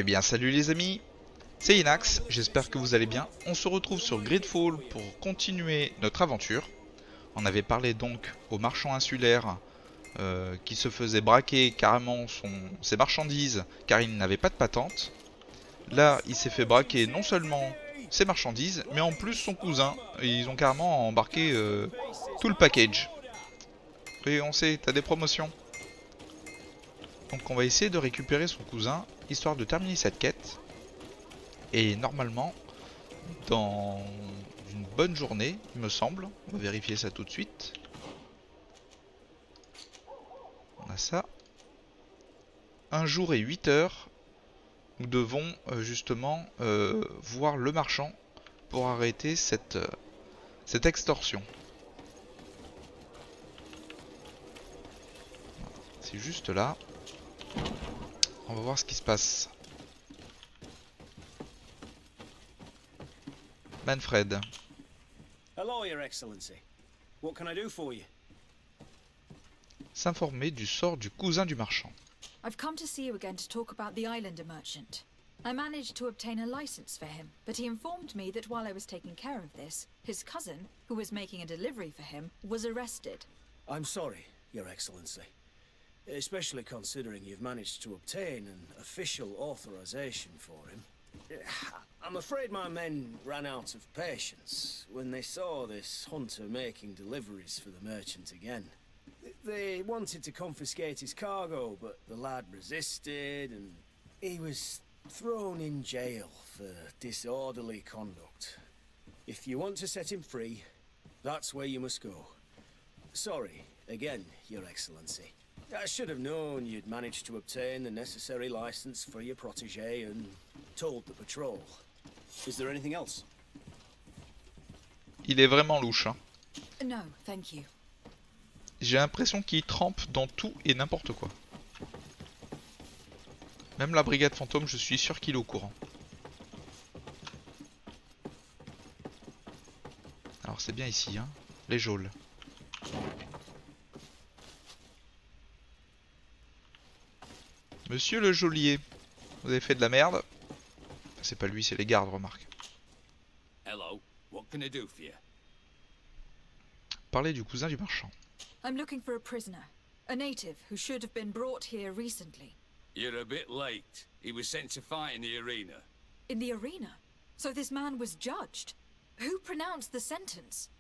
Eh bien salut les amis, c'est Inax, j'espère que vous allez bien. On se retrouve sur Gridfall pour continuer notre aventure. On avait parlé donc au marchand insulaire qui se faisait braquer carrément ses marchandises car il n'avait pas de patente. Là il s'est fait braquer non seulement ses marchandises mais en plus son cousin. Et ils ont carrément embarqué tout le package. Et on sait, t'as des promotions. Donc on va essayer de récupérer son cousin histoire de terminer cette quête. Et normalement, dans une bonne journée, il me semble, on va vérifier ça tout de suite. On a ça. Un jour et 8 heures, nous devons justement voir le marchand pour arrêter cette extorsion. C'est juste là. On va voir ce qui se passe. Manfred. Hello, Your Excellency. What can I do for you? S'informer du sort du cousin du marchand. I've come to see you again to talk about the Islander merchant. I managed to obtain a license for him, but he informed me that while I was taking care of this, his cousin, who was making a delivery for him, was arrested. I'm sorry, Your Excellency. Especially considering you've managed to obtain an official authorization for him. I'm afraid my men ran out of patience when they saw this hunter making deliveries for the merchant again. They wanted to confiscate his cargo, but the lad resisted and he was thrown in jail for disorderly conduct. If you want to set him free, that's where you must go. Sorry, again, Your Excellency. I should have known you'd managed to obtain the necessary license for your protégé and told the patrol. Is there anything else? Il est vraiment louche, hein. No, thank you. J'ai l'impression qu'il trempe dans tout et n'importe quoi. Même la brigade fantôme, je suis sûr qu'il est au courant. Alors c'est bien ici, hein, les geôles. Monsieur le geôlier, vous avez fait de la merde. C'est pas lui, c'est les gardes, remarque. Hello, what can I do for you? Parlez du cousin du marchand. I'm looking for a prisoner, a native who should have been brought here recently. You're a bit late. He was sent to fight in the arena. In the arena? So this man was judged? Who pronounced the sentence?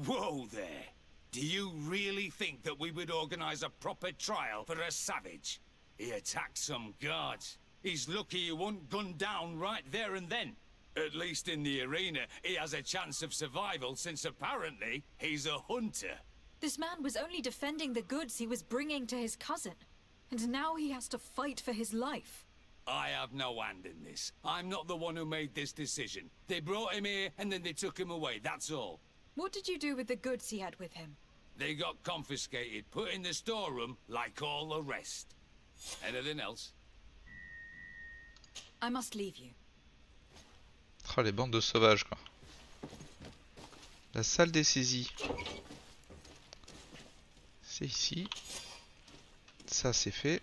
Whoa there! Do you really think that we would organize a proper trial for a savage? He attacked some guards. He's lucky he wasn't gunned down right there and then. At least in the arena, he has a chance of survival since apparently he's a hunter. This man was only defending the goods he was bringing to his cousin. And now he has to fight for his life. I have no hand in this. I'm not the one who made this decision. They brought him here and then they took him away, that's all. What did you do with the goods he had with him? They got confiscated, put in the storeroom like all the rest. Anything else? I must leave you. Oh, les bandes de sauvages, quoi. La salle des saisies. C'est ici. Ça, c'est fait.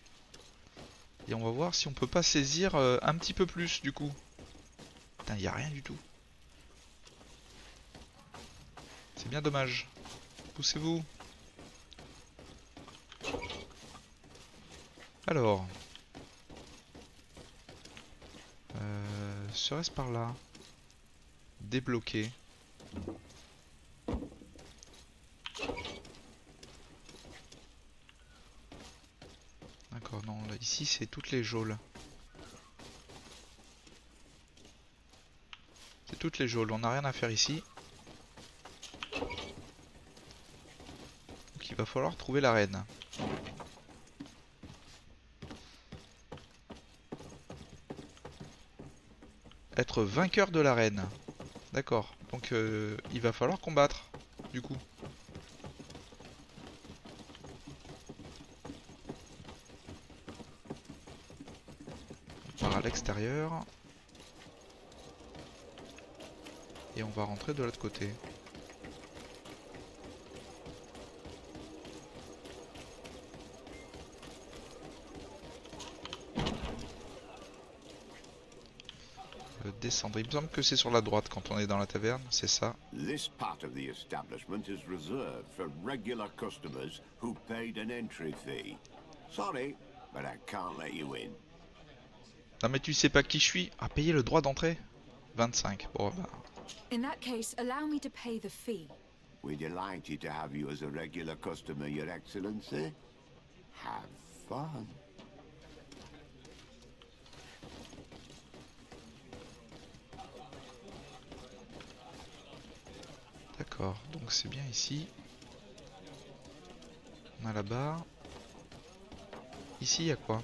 Et on va voir si on peut pas saisir un petit peu plus, du coup. Putain, il n'y a rien du tout. C'est bien dommage. Poussez-vous. Alors. Serait-ce par là? Débloquer. D'accord, non, là, ici c'est toutes les geôles. C'est toutes les geôles, on n'a rien à faire ici. Donc il va falloir trouver la reine. Être vainqueur de l'arène. D'accord. Donc il va falloir combattre. Du coup. On part à l'extérieur. Et on va rentrer de l'autre côté. Descendre. Il me semble que c'est sur la droite quand on est dans la taverne, c'est ça. This part of the establishment is reserved for regular customers who paid an entry fee. Sorry, but I can't let you in. Non mais tu sais pas qui je suis. Ah, payer le droit d'entrée 25. Bon bah. In that case, allow me to pay the fee. We're delighted to have you as a regular customer, Your Excellency. Have fun. D'accord, donc c'est bien ici. On a la barre. Ici, il y a quoi?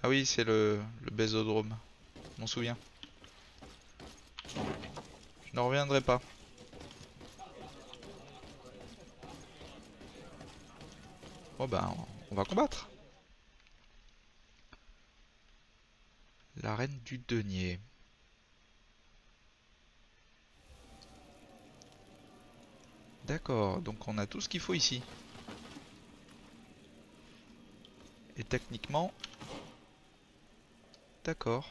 Ah oui, c'est le bésodrome. Je m'en souviens. Je n'en reviendrai pas. Bon ben, on va combattre. L'arène du denier. D'accord, donc on a tout ce qu'il faut ici. Et techniquement... D'accord.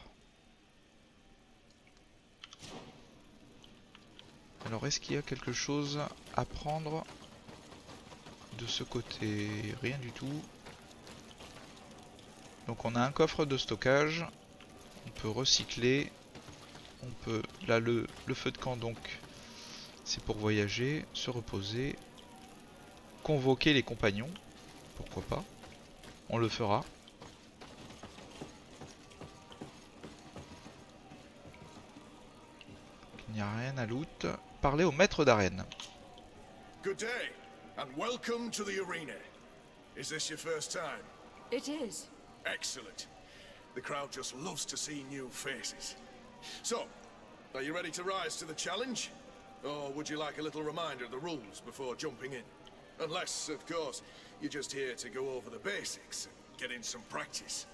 Alors est-ce qu'il y a quelque chose à prendre de ce côté? Rien du tout. Donc on a un coffre de stockage. On peut recycler. On peut... Là le feu de camp donc... C'est pour voyager, se reposer, convoquer les compagnons, pourquoi pas, on le fera. Il n'y a rien à loot. Parler au maître d'arène. Good day, and welcome to the arena. Is this your first time? It is. Excellent. The crowd just loves to see new faces. So, are you ready to rise to the challenge? Or would you like a little reminder of the rules before jumping in? Unless, of course, you're just here to go over the basics and get in some practice.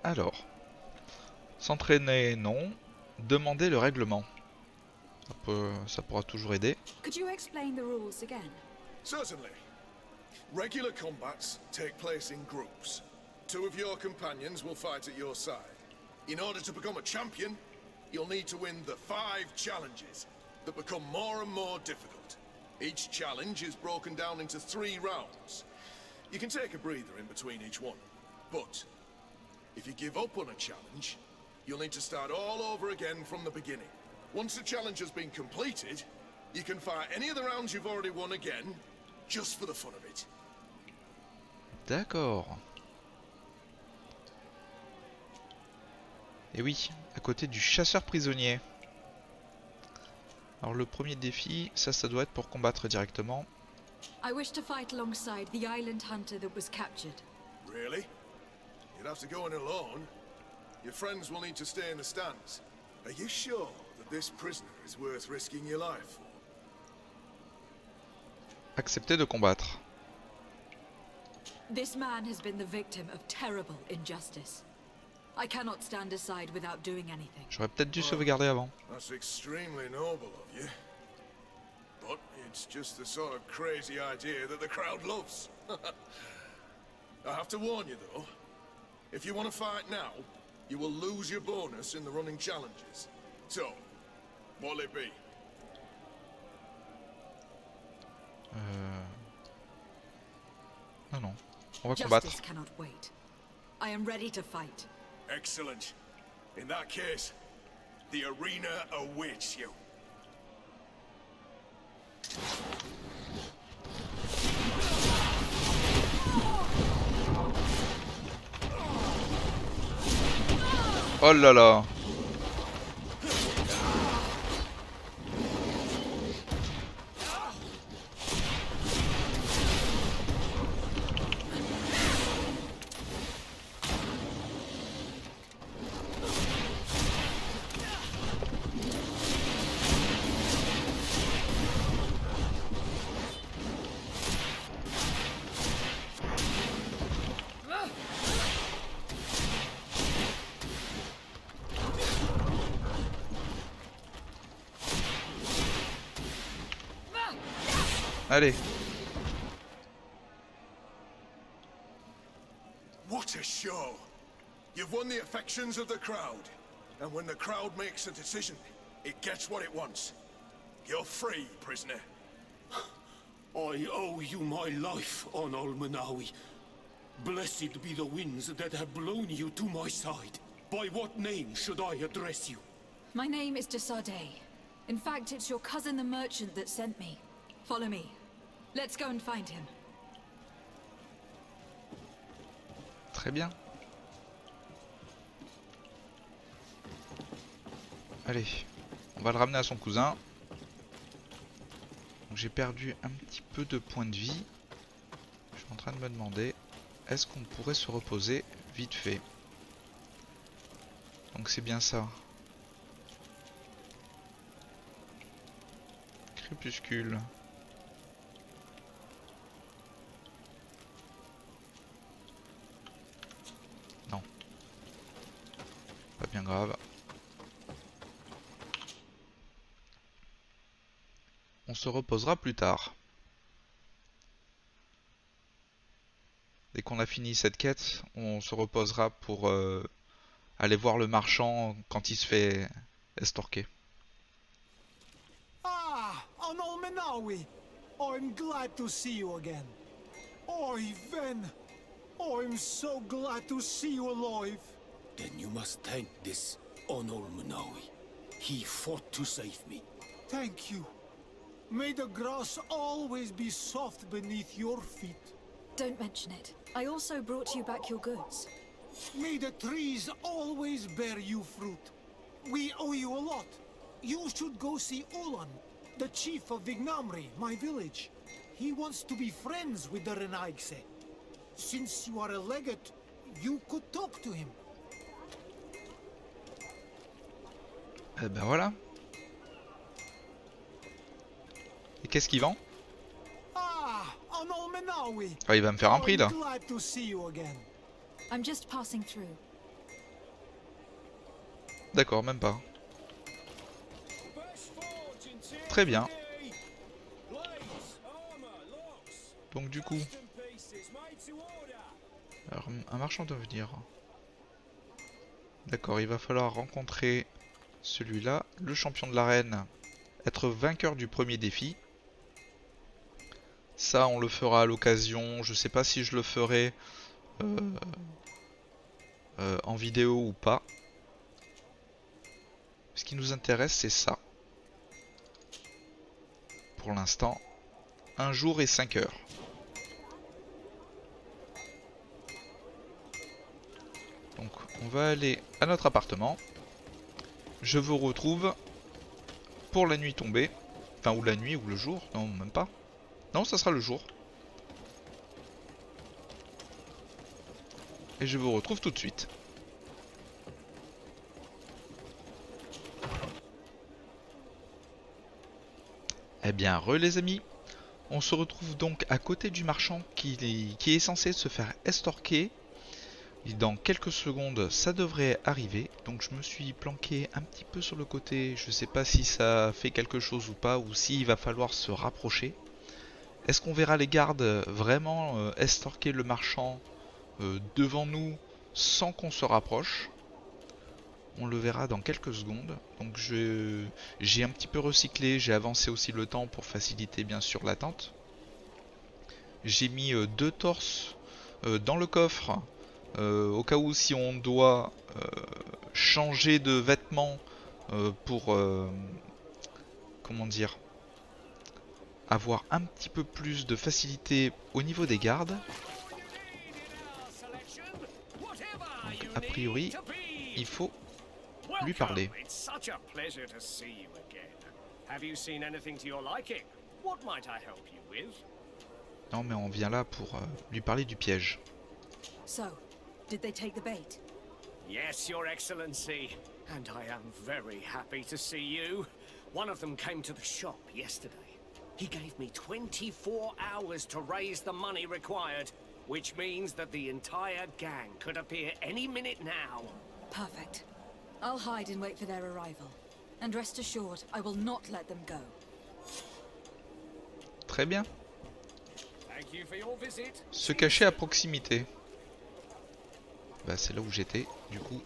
Alors, s'entraîner non, demander le règlement. Ça pourra toujours aider. Could you explain the rules again? Certainly. Regular combats take place in groups. 2 of your companions will fight at your side. In order to become a champion, you'll need to win the 5 challenges that become more and more difficult. Each challenge is broken down into 3 rounds. You can take a breather in between each one, but if you give up on a challenge, you'll need to start all over again from the beginning. Once the challenge has been completed, you can fight any of the rounds you've already won again, just for the fun of it. D'accord. Et oui, à côté du chasseur prisonnier. Alors le premier défi, ça doit être pour combattre directement. I wish to fight alongside the island hunter that was captured. Really? You'd have to go in alone. Your friends will need to stay in the stands. Are you sure that this prisoner is worth risking your life for? Accepter de combattre. This man has been the victim of terrible injustice. I cannot stand aside without doing anything. J'aurais peut-être dû sauvegarder avant. That's extremely noble of you. But it's just the sort of crazy idea that the crowd loves. I have to warn you though, if you want to fight now, you will lose your bonus in the running challenges. So, what'll it be? Non, on va combattre. Justice cannot wait. I am ready to fight. Excellent. In that case, the arena awaits you. Oh là là. Allez. What a show! You've won the affections of the crowd. And when the crowd makes a decision, it gets what it wants. You're free, prisoner. I owe you my life, on Almanawi. Blessed be the winds that have blown you to my side. By what name should I address you? My name is Desardet. In fact, it's your cousin the merchant that sent me. Follow me. Let's go and find him. Très bien. Allez, on va le ramener à son cousin. J'ai perdu un petit peu de points de vie. Je suis en train de me demander, est-ce qu'on pourrait se reposer vite fait? Donc c'est bien ça. Crépuscule. Non. Pas bien grave. On se reposera plus tard. Dès qu'on a fini cette quête, on se reposera pour aller voir le marchand quand il se fait estorquer. Ah, on Almanawi. I'm glad to see you again. Oi, Ven. I'm so glad to see you alive. Then you must thank this Onol Manawi. He fought to save me. Thank you. May the grass always be soft beneath your feet. Don't mention it. I also brought you back your goods. May the trees always bear you fruit. We owe you a lot. You should go see Ulan, the chief of Vignamri, my village. He wants to be friends with the Renaigse. Since you are a legate, you could talk to him. Eh ben voilà. Et qu'est-ce qu'il vend? Ah, on Almanawi. Ah, il va me faire un prix là. I'm glad to see you again. I'm just passing through. D'accord, même pas. Très bien. Donc du coup, alors, un marchand doit venir. D'accord, il va falloir rencontrer celui-là, le champion de l'arène, être vainqueur du premier défi. Ça, on le fera à l'occasion. Je sais pas si je le ferai en vidéo ou pas. Ce qui nous intéresse, c'est ça. Pour l'instant, 1 jour et 5 heures. Donc, on va aller à notre appartement. Je vous retrouve pour la nuit tombée. Enfin, ou la nuit ou le jour. Non, même pas. Non, ça sera le jour. Et je vous retrouve tout de suite. Eh bien, les amis, on se retrouve donc à côté du marchand qui est censé se faire estorquer. Et dans quelques secondes, ça devrait arriver. Donc je me suis planqué un petit peu sur le côté. Je ne sais pas si ça fait quelque chose ou pas, ou s'il va falloir se rapprocher. Est-ce qu'on verra les gardes vraiment estorquer le marchand devant nous sans qu'on se rapproche? On le verra dans quelques secondes. Donc j'ai un petit peu recyclé, j'ai avancé aussi le temps pour faciliter bien sûr l'attente. J'ai mis 2 torses dans le coffre au cas où si on doit changer de vêtements pour comment dire, avoir un petit peu plus de facilité au niveau des gardes. Donc a priori il faut lui parler. It's such a pleasure to see you again. Have you seen anything to your liking? What might I help you with? Non mais on vient là pour lui parler du piège. So, did they take the bait? Yes, Your Excellency. And I am very happy to see you. One of them came to the shop yesterday. He gave me 24 hours to raise the money required, which means that the entire gang could appear any minute now. Perfect. I'll hide and wait for their arrival. And rest assured, I will not let them go. Très bien. Thank you for your visit. Se cacher à proximité. Bah c'est là où j'étais, du coup.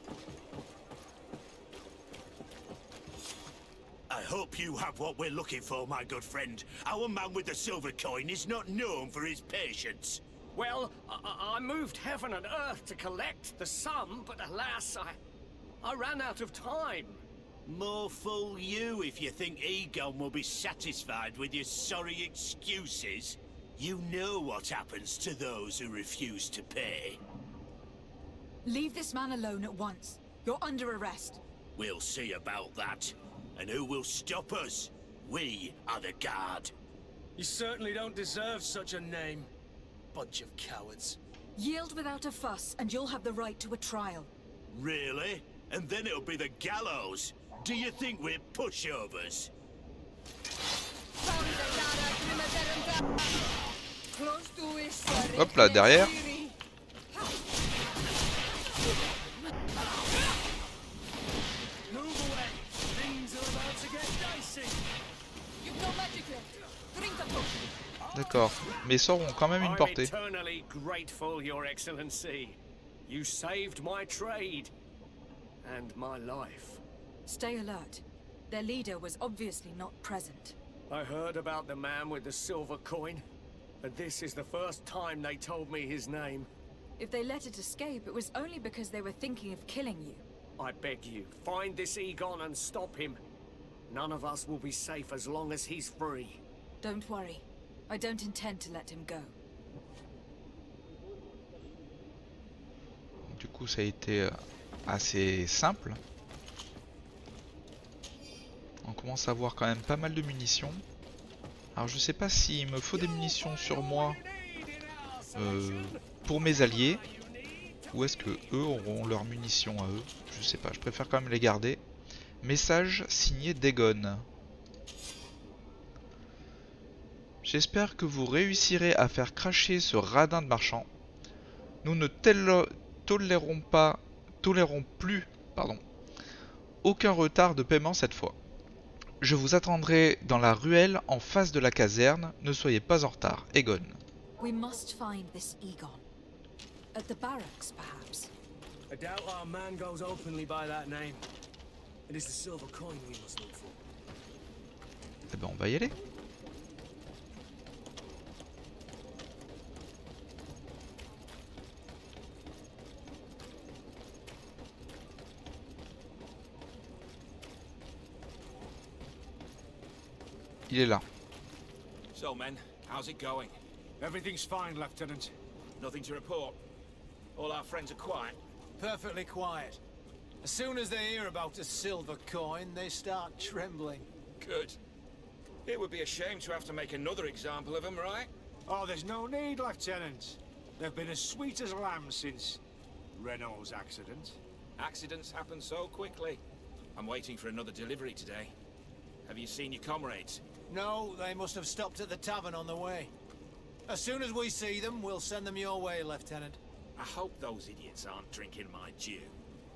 I hope you have what we're looking for, my good friend. Our man with the silver coin is not known for his patience. Well, I moved heaven and earth to collect the sum, but alas, I ran out of time. More fool you if you think Egon will be satisfied with your sorry excuses. You know what happens to those who refuse to pay. Leave this man alone at once. You're under arrest. We'll see about that. And who will stop us? We are the guard. You certainly don't deserve such a name. Bunch of cowards. Yield without a fuss, and you'll have the right to a trial. Really? And then it'll be the gallows. Do you think we're pushovers? Hop là, derrière. D'accord. Mes sorts ont quand même une portée. Eternally grateful, Your Excellency. You saved my trade and my life. Stay alert. Their leader was obviously not present. I heard about the man with the silver coin, and this is the first time they told me his name. If they let it escape, it was only because they were thinking of killing you. I beg you, find this Egon and stop him. None of us will be safe as long as he's free. Don't worry. I don't intend to let him go. Du coup, ça a été assez simple. On commence à avoir quand même pas mal de munitions. Alors je sais pas s'il me faut des munitions sur moi pour mes alliés, ou est-ce que eux auront leurs munitions à eux. Je sais pas, je préfère quand même les garder. Message signé Dagon. J'espère que vous réussirez à faire cracher ce radin de marchand. Nous ne tolérons plus aucun retard de paiement cette fois. Je vous attendrai dans la ruelle en face de la caserne. Ne soyez pas en retard. Egon. We must find this Egon. At the barracks, perhaps. I doubt our man goes openly by that name. It is the silver coin we must look for. Eh ben on va y aller. Il est là. So, men, how's it going? Everything's fine, Lieutenant. Nothing to report. All our friends are quiet. Perfectly quiet. As soon as they hear about a silver coin, they start trembling. Good. It would be a shame to have to make another example of them, right? Oh, there's no need, Lieutenant. They've been as sweet as lambs since Renault's accident. Accidents happen so quickly. I'm waiting for another delivery today. Have you seen your comrades? No, they must have stopped at the tavern on the way. As soon as we see them, we'll send them your way, Lieutenant. I hope those idiots aren't drinking my dew.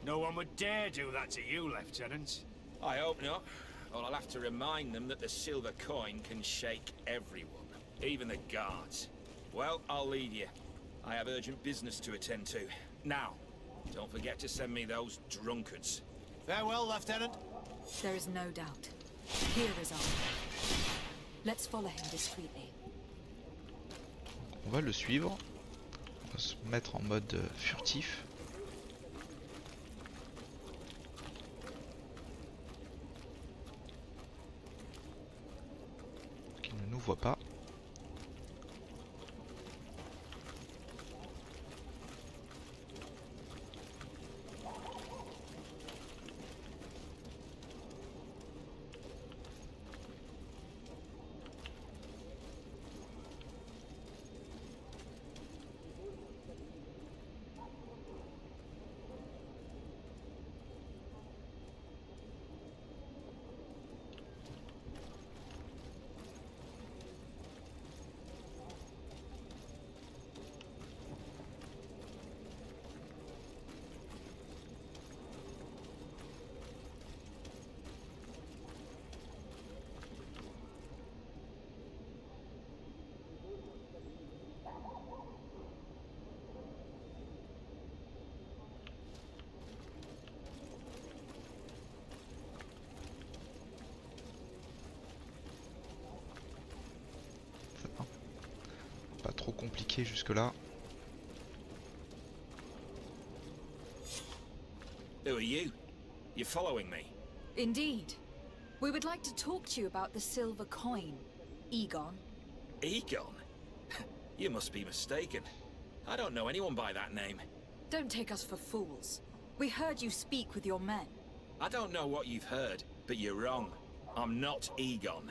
No one would dare do that to you, Lieutenant. I hope not. Or I'll have to remind them that the silver coin can shake everyone, even the guards. Well, I'll leave you. I have urgent business to attend to. Now, don't forget to send me those drunkards. Farewell, Lieutenant. There is no doubt. Here is our man. Let's follow him discreetly. On va le suivre. On va se mettre en mode furtif. Qu'il ne nous voit pas. trop compliqué jusque-là. Who are you? You're following me? Indeed. We would like to talk to you about the silver coin, Egon. Egon? You must be mistaken. I don't know anyone by that name. Don't take us for fools. We heard you speak with your men. I don't know what you've heard, but you're wrong. I'm not Egon.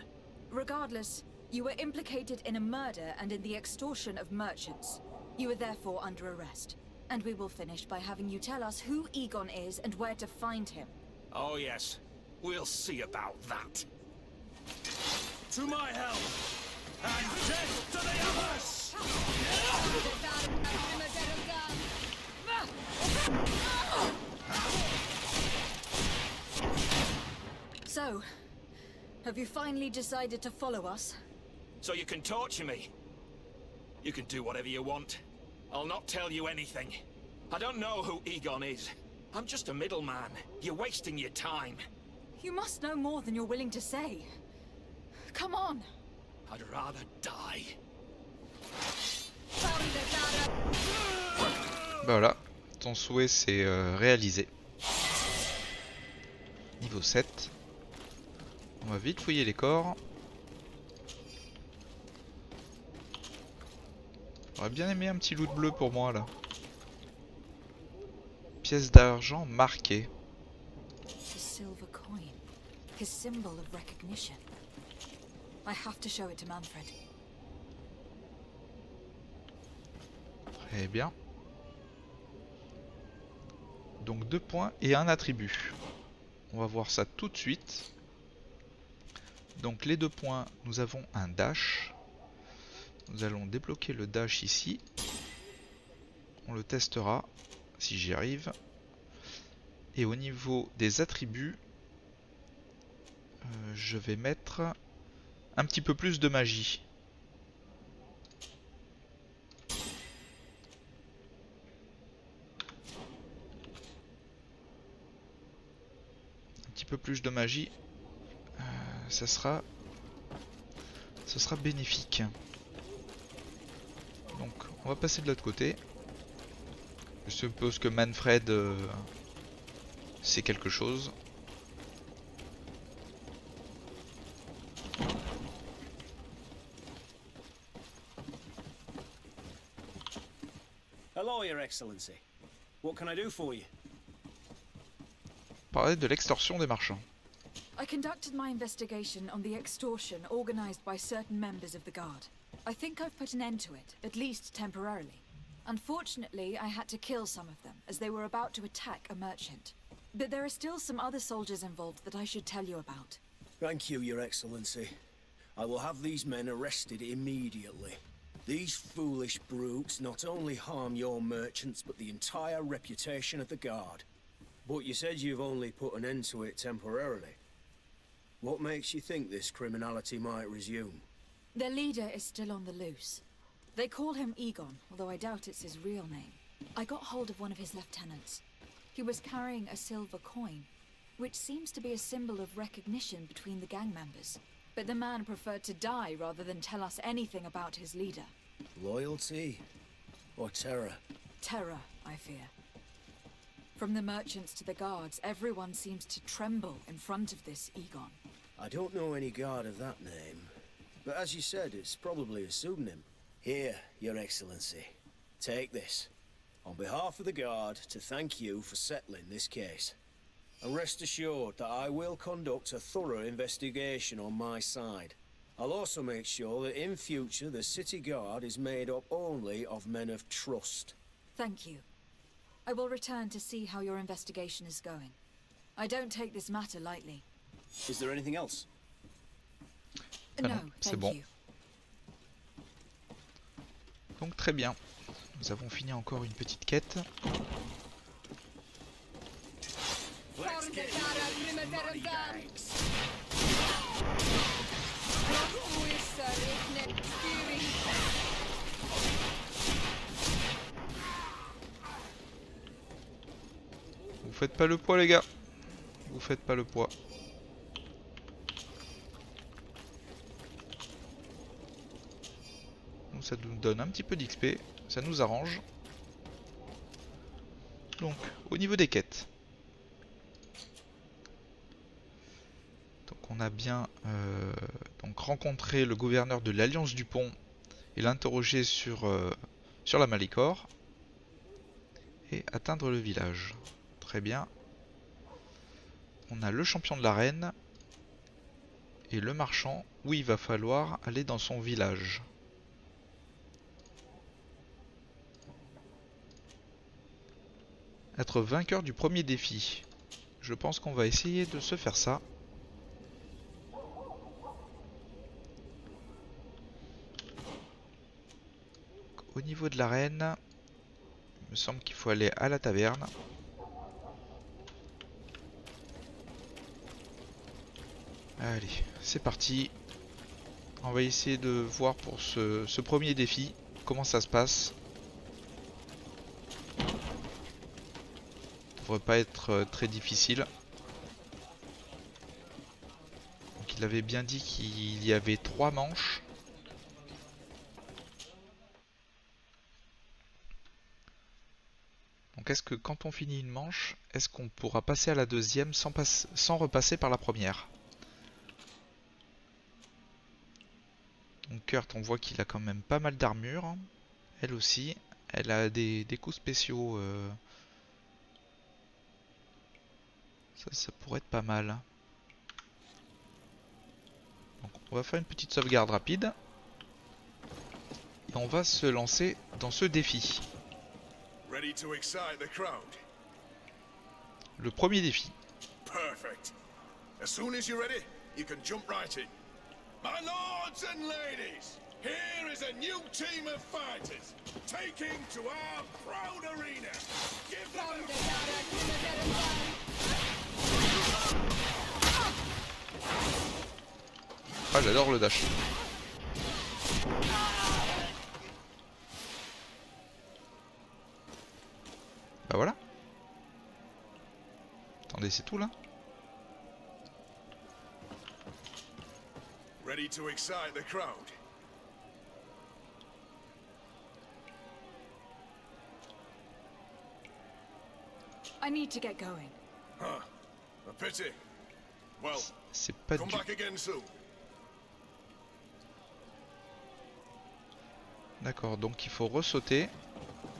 Regardless, you were implicated in a murder and in the extortion of merchants. You are therefore under arrest. And we will finish by having you tell us who Egon is and where to find him. Oh yes, we'll see about that. To my help, and death to the others! So, have you finally decided to follow us? So you can torture me. You can do whatever you want. I'll not tell you anything. I don't know who Egon is. I'm just a middleman. You're wasting your time. You must know more than you're willing to say. Come on. I'd rather die. Voilà, ton souhait c'est réalisé. Niveau 7. On va vite fouiller les corps. J'aurais bien aimé un petit loot bleu pour moi là. Pièce d'argent marquée. The silver coin. His symbol of recognition. I have to show it to Manfred. Très bien. Donc 2 points et un attribut. On va voir ça tout de suite. Donc les 2 points, nous avons un dash. Nous allons débloquer le dash ici. On le testera si j'y arrive. Et au niveau des attributs, je vais mettre un petit peu plus de magie. Un petit peu plus de magie, ce sera bénéfique. Donc on va passer de l'autre côté. Je suppose que Manfred c'est quelque chose. Hello, Your Excellency. What can I do for you? Parler de l'extorsion des marchands. I conducted my investigation on the extortion organized by certain members of the Guard. I think I've put an end to it, at least temporarily. Unfortunately, I had to kill some of them, as they were about to attack a merchant. But there are still some other soldiers involved that I should tell you about. Thank you, Your Excellency. I will have these men arrested immediately. These foolish brutes not only harm your merchants, but the entire reputation of the Guard. But you said you've only put an end to it temporarily. What makes you think this criminality might resume? Their leader is still on the loose. They call him Egon, although I doubt it's his real name. I got hold of one of his lieutenants. He was carrying a silver coin, which seems to be a symbol of recognition between the gang members. But the man preferred to die rather than tell us anything about his leader. Loyalty? Or terror? Terror, I fear. From the merchants to the guards, everyone seems to tremble in front of this Egon. I don't know any guard of that name. But as you said, it's probably a pseudonym. Here, Your Excellency. Take this. On behalf of the Guard, to thank you for settling this case. And rest assured that I will conduct a thorough investigation on my side. I'll also make sure that in future the City Guard is made up only of men of trust. Thank you. I will return to see how your investigation is going. I don't take this matter lightly. Is there anything else? No, c'est thank bon. you. Donc très bien. Nous avons fini encore une petite quête. Vous faites pas le poids les gars. Vous faites pas le poids. Donc Ça nous donne un petit peu d'XP, ça nous arrange. Donc, au niveau des quêtes. Donc on a bien donc rencontré le gouverneur de l'Alliance du Pont et l'interroger sur la Malicore. Et atteindre le village. Très bien. On a le champion de l'arène et le marchand où il va falloir aller dans son village. Être vainqueur du premier défi. Je pense qu'on va essayer de se faire ça. Au niveau de l'arène, il me semble qu'il faut aller à la taverne. Allez, c'est parti. On va essayer de voir pour ce premier défi comment ça se passe. Ça devrait pas être très difficile. Donc il avait bien dit qu'il y avait 3 manches. Donc est-ce que quand on finit une manche, est-ce qu'on pourra passer à la deuxième sans repasser par la première? Donc Kurt, on voit qu'il a quand même pas mal d'armure. Elle aussi. Elle a des coups spéciaux. Ça pourrait être pas mal. Donc on va faire une petite sauvegarde rapide. Et on va se lancer dans ce défi. Ready to excite the crowd? Le premier défi. Perfect. As soon as you're ready, you can jump right in. My lords and ladies, here is a new team of fighters taking to our proud arena. Give them Ah, j'adore le dash. Bah voilà. Attendez, c'est tout là? ready to excite the crowd. I need to get going. Huh. A pity. Well, c'est pas come back again soon. D'accord, donc il faut ressauter.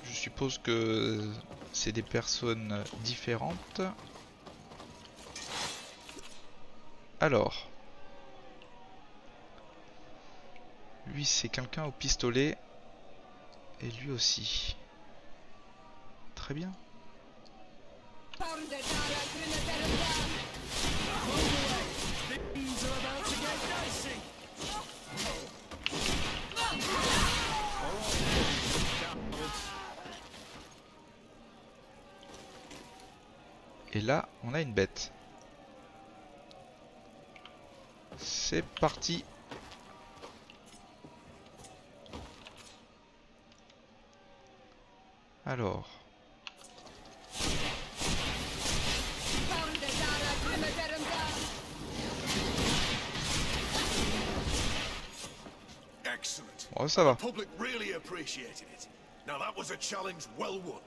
Je suppose que c'est des personnes différentes. Alors. Lui c'est quelqu'un au pistolet. Et lui aussi. Très bien. Et là, on a une bête. C'est parti. Alors. Excellent. Bon, ça va. The public really appreciated it. Now that was a challenge well won.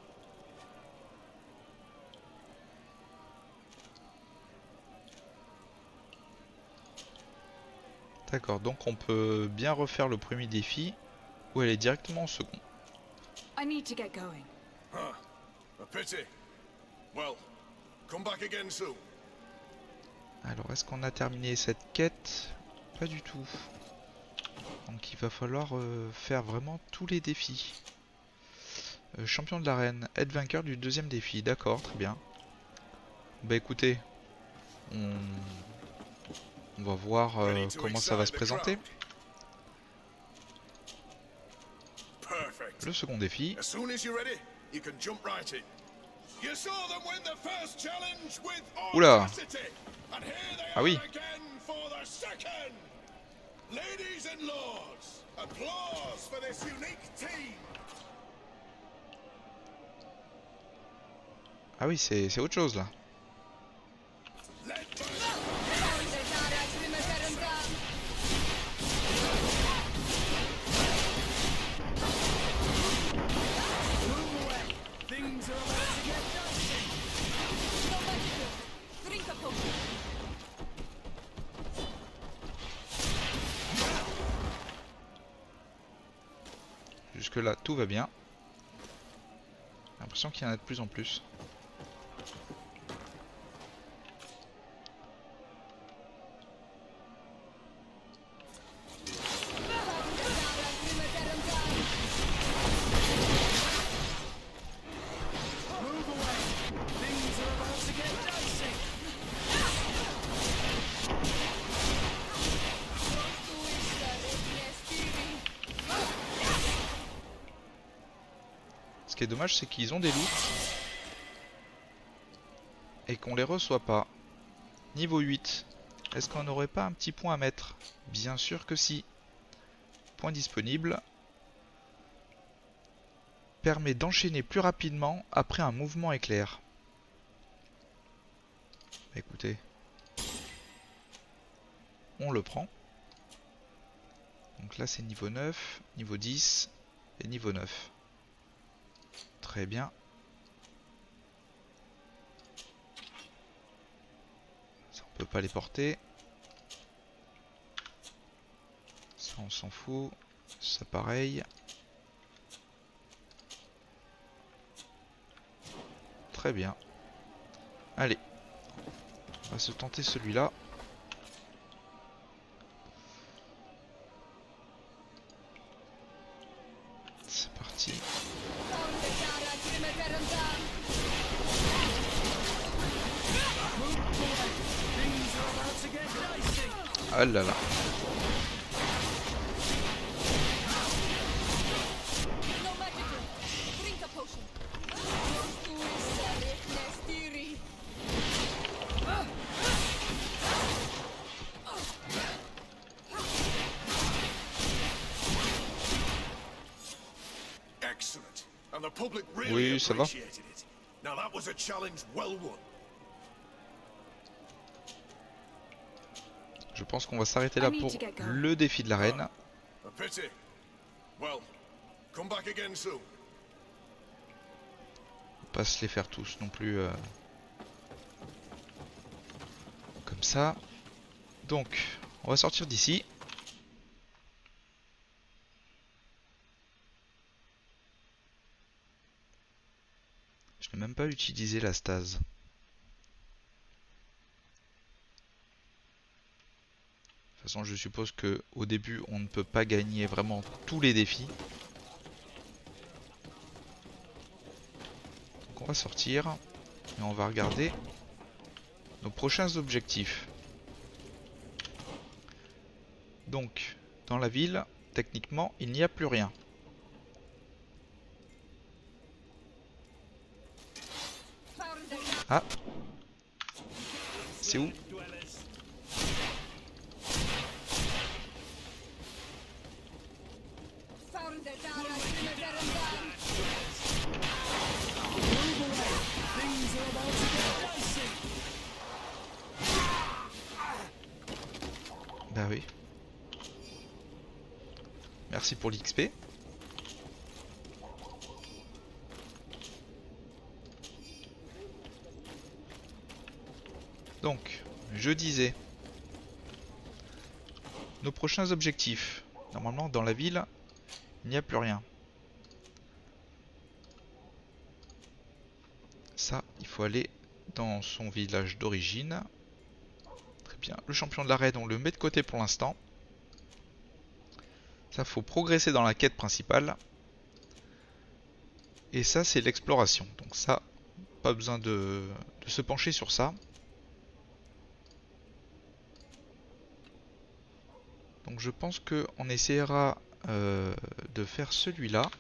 D'accord, donc on peut bien refaire le premier défi ou aller directement au second. I need to get going. Huh. A pity. Well, come back again soon. Alors, est-ce qu'on a terminé cette quête? Pas du tout. Donc il va falloir faire vraiment tous les défis. Champion de l'arène, être vainqueur du deuxième défi. D'accord, très bien. Bah écoutez, on va voir comment ça va se présenter. Le second défi. Oula. Ah oui. Ah oui, c'est autre chose là. Jusque là tout va bien. J'ai l'impression qu'il y en a de plus en plus. Ce qui est dommage, c'est qu'ils ont des loots et qu'on les reçoit pas. Niveau 8. Est-ce qu'on n'aurait pas un petit point à mettre? Bien sûr que si. Point disponible. Permet d'enchaîner plus rapidement après un mouvement éclair. Écoutez. On le prend. Donc là c'est niveau 9, niveau 10 et niveau 9. Très bien. Ça on peut pas les porter. Ça on s'en fout. Ça pareil. Très bien. Allez. On va se tenter celui-là. C'est parti. Ah là là. Excellent. And the public really Oui, ça va. appreciated it. Now that was a challenge well won. Je pense qu'on va s'arrêter là pour le défi de l'arène. A pity. Well, come back again soon. Pas se les faire tous non plus comme ça. Donc, on va sortir d'ici. Je n'ai même pas utilisé la stase. De toute façon, je suppose que au début, on ne peut pas gagner vraiment tous les défis. Donc on va sortir et on va regarder nos prochains objectifs. Donc, dans la ville, techniquement, il n'y a plus rien. Ah, c'est où ? Bah oui. Merci pour l'XP. Donc, je disais, nos prochains objectifs. Normalement, dans la ville, il n'y a plus rien. Ça, il faut aller dans son village d'origine. Très bien. Le champion de l'arène, on le met de côté pour l'instant. Ça, faut progresser dans la quête principale. Et ça, c'est l'exploration. Donc ça, pas besoin de se pencher sur ça. Donc je pense qu'on essaiera de faire celui-là.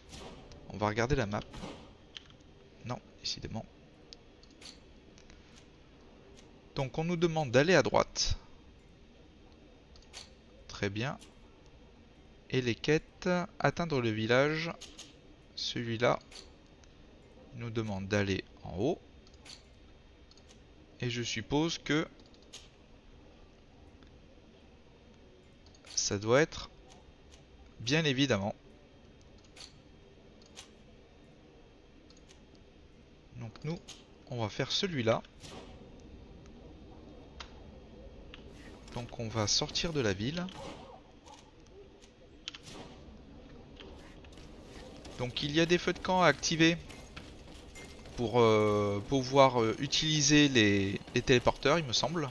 On va regarder la map. Non, décidément. Donc on nous demande d'aller à droite. Très bien. Et les quêtes, atteindre le village. Celui-là nous demande d'aller en haut. Et je suppose que ça doit être, bien évidemment. Donc nous, on va faire celui-là. Donc on va sortir de la ville. Donc il y a des feux de camp à activer pour pouvoir utiliser les téléporteurs, il me semble.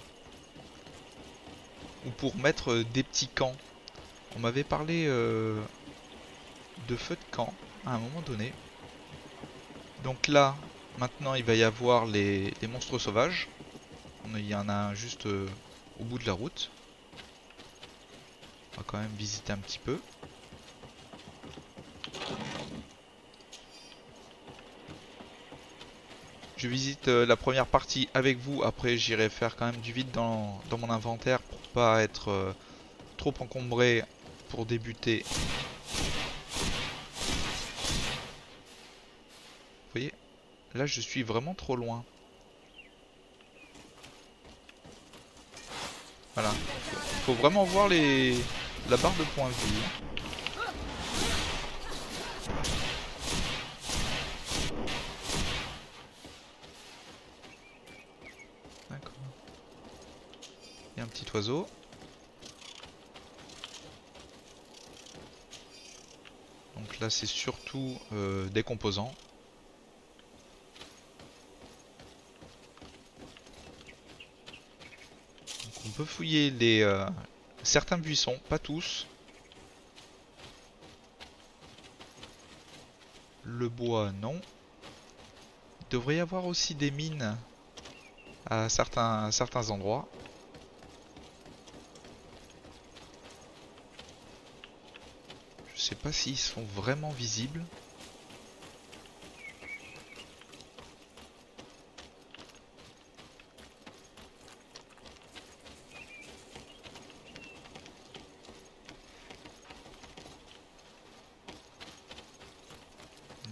Ou pour mettre des petits camps. On m'avait parlé de feux de camp à un moment donné. Donc là, maintenant il va y avoir les monstres sauvages. Il y en a un juste au bout de la route. On va quand même visiter un petit peu. Je visite la première partie avec vous, après j'irai faire quand même du vide dans mon inventaire pour pas être trop encombré pour débuter. Vous voyez, là je suis vraiment trop loin. Voilà, faut vraiment voir la barre de points de vie. D'accord. Il y a un petit oiseau. Donc là c'est surtout des composants. Donc on peut fouiller certains buissons, pas tous. Le bois non. Il devrait y avoir aussi des mines à certains endroits. Je sais pas s'ils sont vraiment visibles.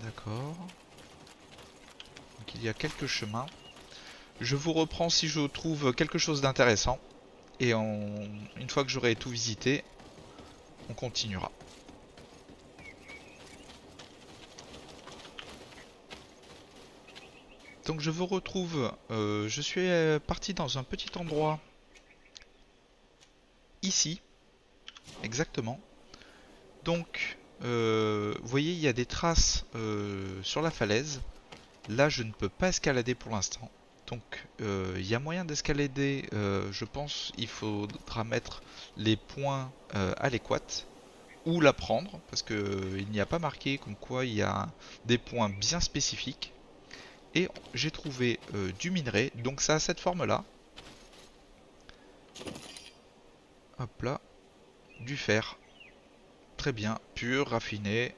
D'accord. Donc il y a quelques chemins. Je vous reprends si je trouve quelque chose d'intéressant. Et une fois que j'aurai tout visité, on continuera. Donc je vous retrouve, je suis parti dans un petit endroit ici, exactement. Donc, vous voyez, il y a des traces sur la falaise. Là, je ne peux pas escalader pour l'instant. Donc, il y a moyen d'escalader, je pense, il faudra mettre les points adéquats ou la prendre, parce qu'il n'y a pas marqué comme quoi il y a des points bien spécifiques. Et j'ai trouvé du minerai, donc ça a cette forme là. Hop là, du fer. Très bien, pur, raffiné.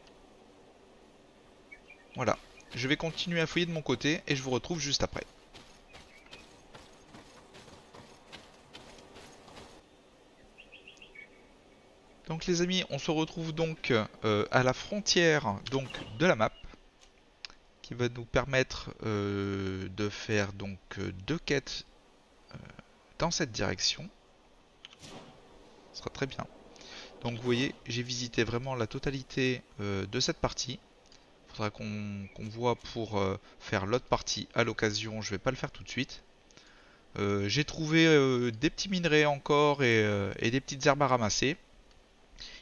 Voilà, je vais continuer à fouiller de mon côté et je vous retrouve juste après. Donc les amis, on se retrouve donc à la frontière donc de la map, qui va nous permettre de faire donc 2 quêtes dans cette direction. Ce sera très bien. Donc vous voyez, j'ai visité vraiment la totalité de cette partie. Il faudra qu'on voit pour faire l'autre partie à l'occasion. Je vais pas le faire tout de suite. J'ai trouvé des petits minerais encore et des petites herbes à ramasser.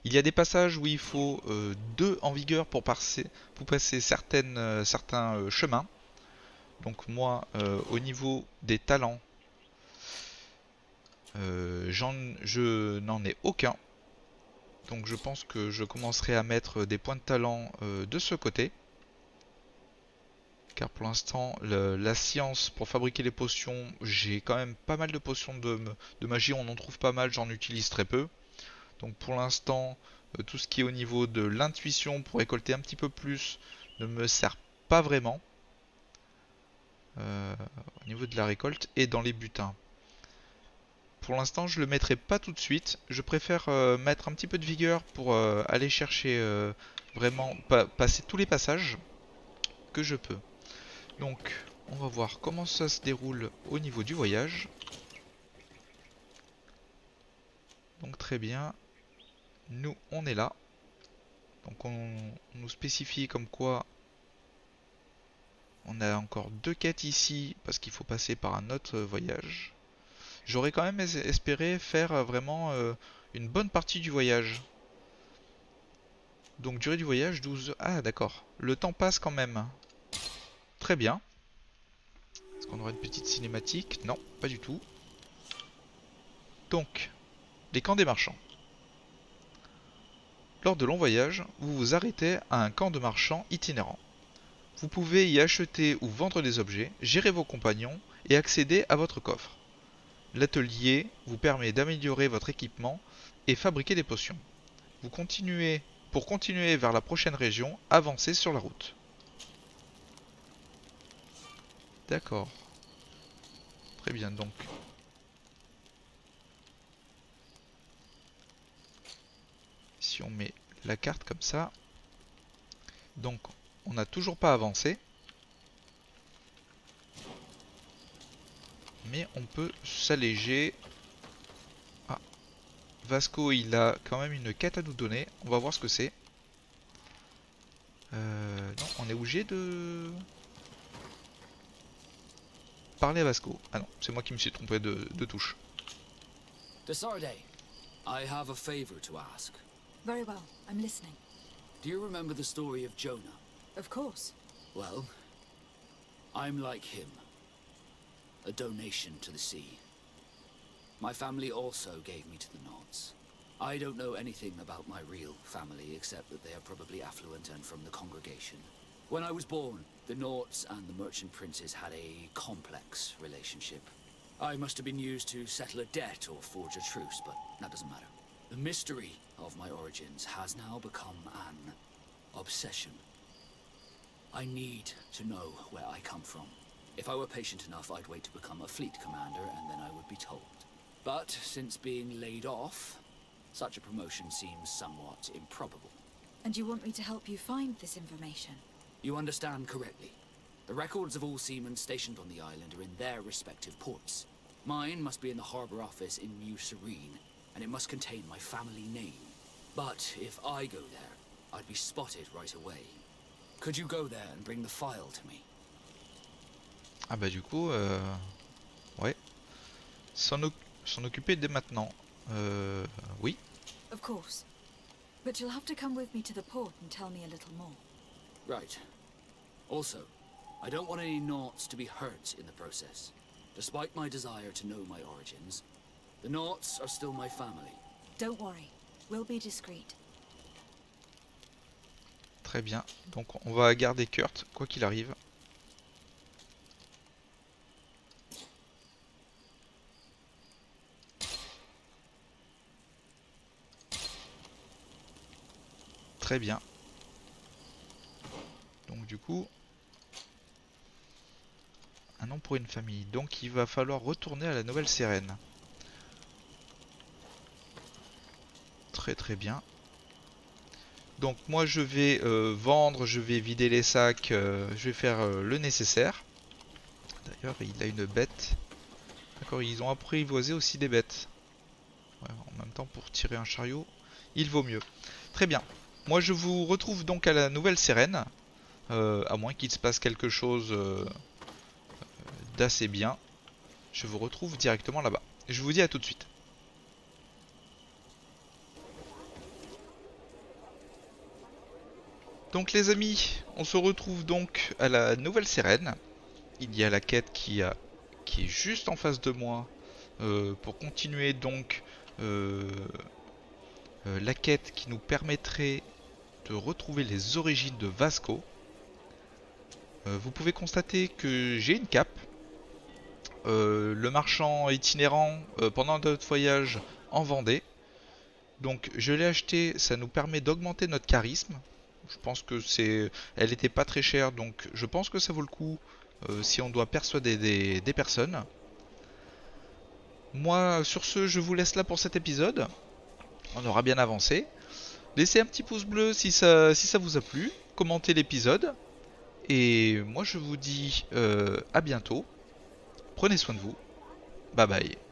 Il y a des passages où il faut 2 en vigueur pour passer certains chemins. Donc moi, au niveau des talents, je n'en ai aucun. Donc je pense que je commencerai à mettre des points de talent de ce côté. Car pour l'instant, la science pour fabriquer les potions, j'ai quand même pas mal de potions de magie, on en trouve pas mal, j'en utilise très peu. Donc pour l'instant, tout ce qui est au niveau de l'intuition pour récolter un petit peu plus ne me sert pas vraiment. Au niveau de la récolte et dans les butins. Pour l'instant, je le mettrai pas tout de suite. Je préfère mettre un petit peu de vigueur pour aller chercher vraiment, passer tous les passages que je peux. Donc, on va voir comment ça se déroule au niveau du voyage. Donc très bien. Nous, on est là. Donc on nous spécifie comme quoi on a encore 2 quêtes ici parce qu'il faut passer par un autre voyage. J'aurais quand même espéré faire vraiment une bonne partie du voyage. Donc durée du voyage 12... Ah d'accord, le temps passe quand même. Très bien. Est-ce qu'on aura une petite cinématique? Non, pas du tout. Donc, les camps des marchands. Lors de longs voyages, vous vous arrêtez à un camp de marchands itinérant. Vous pouvez y acheter ou vendre des objets, gérer vos compagnons et accéder à votre coffre. L'atelier vous permet d'améliorer votre équipement et fabriquer des potions. Pour continuer vers la prochaine région, avancez sur la route. D'accord. Très bien donc. Si on met la carte comme ça. Donc on n'a toujours pas avancé. Mais on peut s'alléger. Ah. Vasco il a quand même une quête à nous donner. On va voir ce que c'est. Non, on est obligé de... Parler à Vasco. Ah non, c'est moi qui me suis trompé de touche. Desarde, I have a favor to ask. Very well, I'm listening. Do you remember the story of Jonah? Of course. Well, I'm like him. A donation to the sea. My family also gave me to the Nords. I don't know anything about my real family, except that they are probably affluent and from the congregation. When I was born, the Nords and the merchant princes had a complex relationship. I must have been used to settle a debt or forge a truce, but that doesn't matter. The mystery of my origins has now become an obsession. I need to know where I come from. If I were patient enough, I'd wait to become a fleet commander, and then I would be told. But since being laid off, such a promotion seems somewhat improbable. And you want me to help you find this information? You understand correctly. The records of all seamen stationed on the island are in their respective ports. Mine must be in the harbor office in New Serene, and it must contain my family name. But if I go there, I'd be spotted right away. Could you go there and bring the file to me? Ah bah du coup, ouais. S'en occuper dès maintenant. Oui. Of course. But you'll have to come with me to the port and tell me a little more. Right. Also, I don't want any Naughts to be hurt in the process. Despite my desire to know my origins, the Naughts are still my family. Don't worry. We'll be discreet. Très bien. Donc on va garder Kurt, quoi qu'il arrive. Très bien. Donc du coup, un nom pour une famille. Donc il va falloir retourner à la Nouvelle-Sérène. Très très bien. Donc moi je vais vendre, je vais vider les sacs, je vais faire le nécessaire. D'ailleurs il a une bête. D'accord, ils ont apprivoisé aussi des bêtes. Ouais, en même temps pour tirer un chariot, il vaut mieux. Très bien. Moi je vous retrouve donc à la Nouvelle-Sérène. À moins qu'il se passe quelque chose d'assez bien. Je vous retrouve directement là-bas. Je vous dis à tout de suite. Donc les amis, on se retrouve donc à la Nouvelle-Sérène. Il y a la quête qui est juste en face de moi pour continuer donc la quête qui nous permettrait de retrouver les origines de Vasco. Vous pouvez constater que j'ai une cape. Le marchand itinérant pendant notre voyage en vendait. Donc je l'ai acheté, ça nous permet d'augmenter notre charisme. Je pense que elle était pas très chère, donc je pense que ça vaut le coup si on doit persuader des personnes. Moi, sur ce, je vous laisse là pour cet épisode. On aura bien avancé. Laissez un petit pouce bleu si ça vous a plu. Commentez l'épisode. Et moi, je vous dis à bientôt. Prenez soin de vous. Bye bye.